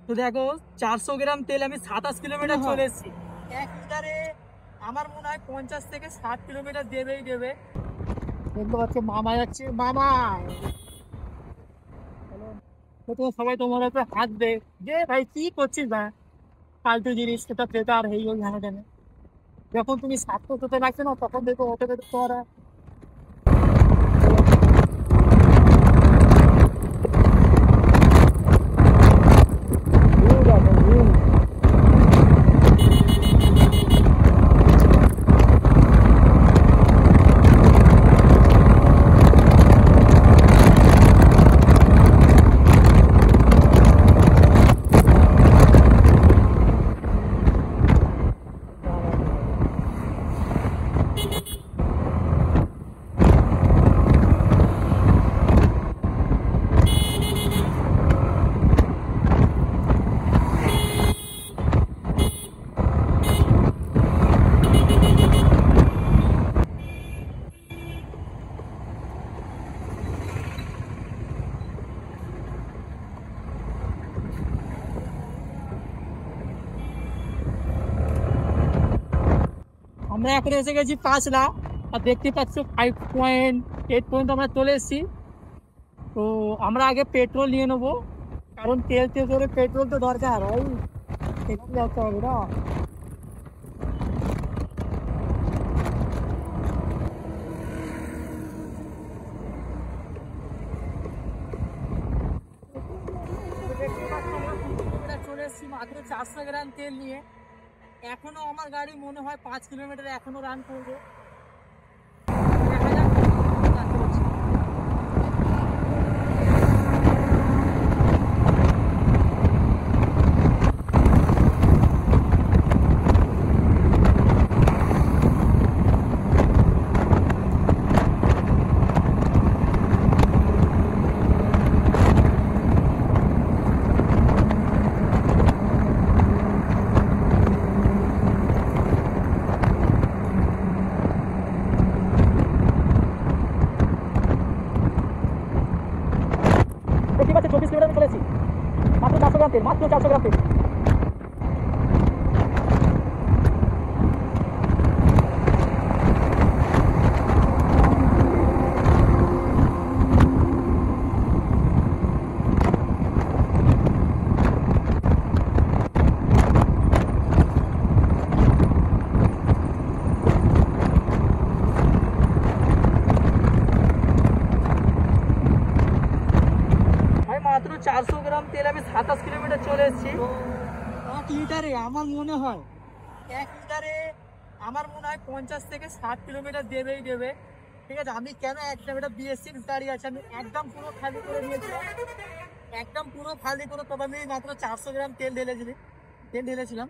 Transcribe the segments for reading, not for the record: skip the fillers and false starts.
তো দেখো 400 গ্রাম তেল আমি 27 কিলোমিটার চলে এসেছি। 1 লিটারে আমার মনে হয় 50 থেকে 60 কিলোমিটার দেবেই দেবে। দেখতে পাচ্ছ মামা যাচ্ছে, মামা তো সবাই তোমার উপরে হাত দে যে ভাই কি করছিস ভাই, ফালতু জিনিস সেটা বেকার হয়ে গেল জানা জানে। যখন তুমি 60 লাগছে না তখন দেখো ওটা দেখো তোরা আমরা এখন এসে গেছি 5 লাখ। আর দেখতে পাচ্ছ 5.8 পর্যন্ত আমরা চলে এসেছি। তো আমরা আগে পেট্রোল নিয়ে নেবো, কারণ তেল শেষ হলে পেট্রোল তো দরকার হয়, এখানে যাতে হবে না। চলে এসেছি মাত্র 400 গ্রাম তেল নিয়ে। এখনো আমার গাড়ি মনে হয় 5 কিলোমিটার এখনো রান করবে। দেখতে পাচ্ছি 24 কিলোমিটার চলেছি, মাত্র 400 গ্রাম তেল, মাত্র 400 গ্রাম তেল। মাত্র 400 গ্রাম তেল আমি 27 কিলোমিটার চলে এসেছি। 1 লিটারে আমার মনে হয় 50 থেকে 60 কিলোমিটার দেবেই দেবে। ঠিক আছে, আমি কেন একদম এটা BS6 গাড়ি আছে, আমি একদম পুরো খালি করে দিয়েছিলাম, একদম পুরো খালি করে তবে আমি মাত্র 400 গ্রাম তেল ঢেলেছিলাম।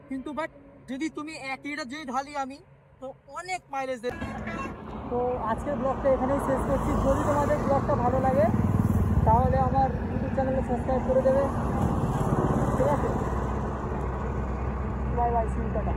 কিন্তু বাট যদি তুমি 1 লিটার যদি ঢালি আমি, তো অনেক মাইলেজ দেবে। তো আজকের ব্লগটা এখানেই শেষ করছি। যদি তোমাদের ব্লগটা ভালো লাগে তাহলে আমার ইউটিউব চ্যানেলে সাবস্ক্রাইব করে দেবে। ঠিক আছে, bye bye, see you, tata.